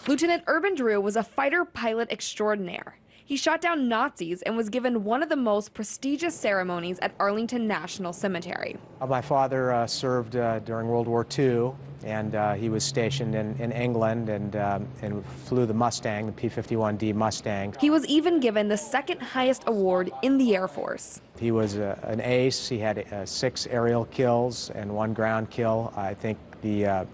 Lieutenant Urban Drew was a fighter pilot extraordinaire. He shot down Nazis and was given one of the most prestigious ceremonies at Arlington National Cemetery. My father served during World War II, and he was stationed in England and flew the Mustang, the P-51D Mustang. He was even given the second highest award in the Air Force. He was an ace. He had 6 aerial kills and 1 ground kill. I think the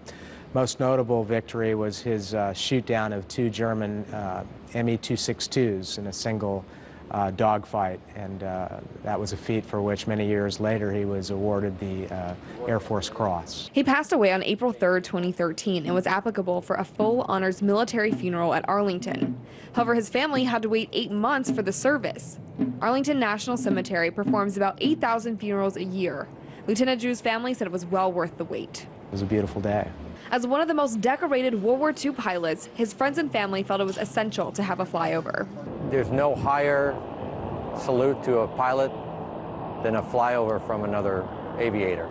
most notable victory was his shoot down of 2 German Me-262s in a single dogfight, and that was a feat for which many years later he was awarded the Air Force Cross. He passed away on April 3, 2013, and was applicable for a full honors military funeral at Arlington. However, his family had to wait 8 months for the service. Arlington National Cemetery performs about 8,000 funerals a year. Lieutenant Drew's family said it was well worth the wait. It was a beautiful day. As one of the most decorated World War II pilots, his friends and family felt it was essential to have a flyover. There's no higher salute to a pilot than a flyover from another aviator.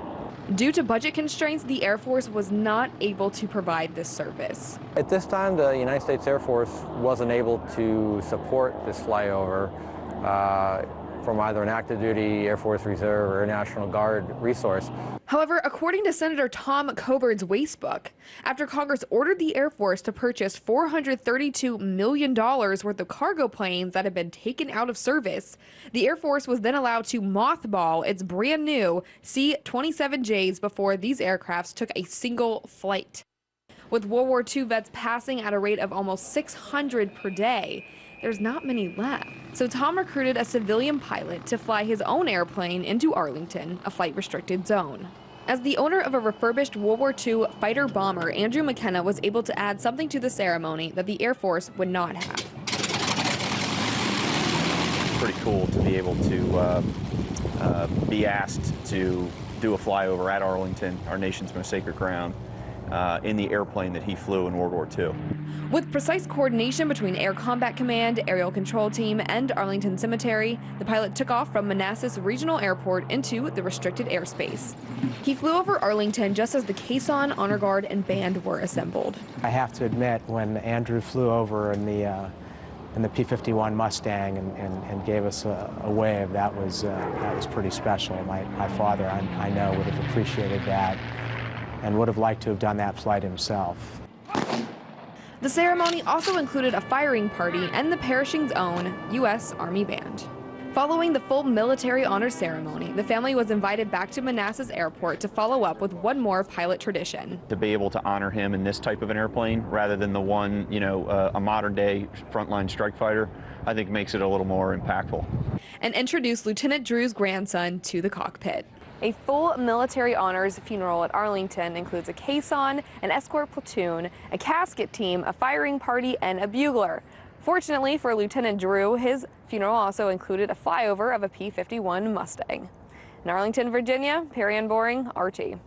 Due to budget constraints, the Air Force was not able to provide this service. At this time, the United States Air Force wasn't able to support this flyover from either an active duty Air Force Reserve or Air National Guard resource. However, according to Senator Tom Coburn's waste book, after Congress ordered the Air Force to purchase $432 million worth of cargo planes that had been taken out of service, the Air Force was then allowed to mothball its brand new C-27Js before these aircrafts took a single flight. With World War II vets passing at a rate of almost 600 per day, there's not many left. So Tom recruited a civilian pilot to fly his own airplane into Arlington, a flight-restricted zone. As the owner of a refurbished World War II fighter bomber, Andrew McKenna was able to add something to the ceremony that the Air Force would not have. Pretty cool to be able to be asked to do a flyover at Arlington, our nation's most sacred ground, in the airplane that he flew in World War II. With precise coordination between Air Combat Command, Aerial Control Team, and Arlington Cemetery, the pilot took off from Manassas Regional Airport into the restricted airspace. He flew over Arlington just as the caisson, honor guard, and band were assembled. I have to admit, when Andrew flew over in the P-51 Mustang and gave us a wave, that was pretty special. My father, I know, would have appreciated that and would have liked to have done that flight himself. The ceremony also included a firing party and the Pershing's own U.S. Army Band. Following the full military honor ceremony, the family was invited back to Manassas Airport to follow up with one more pilot tradition. To be able to honor him in this type of an airplane rather than the one, a modern-day frontline strike fighter, I think makes it a little more impactful. And introduce Lieutenant Drew's grandson to the cockpit. A full military honors funeral at Arlington includes a caisson, an escort platoon, a casket team, a firing party, and a bugler. Fortunately for Lieutenant Drew, his funeral also included a flyover of a P-51 Mustang. In Arlington, Virginia, Perry Ann Boring, RT.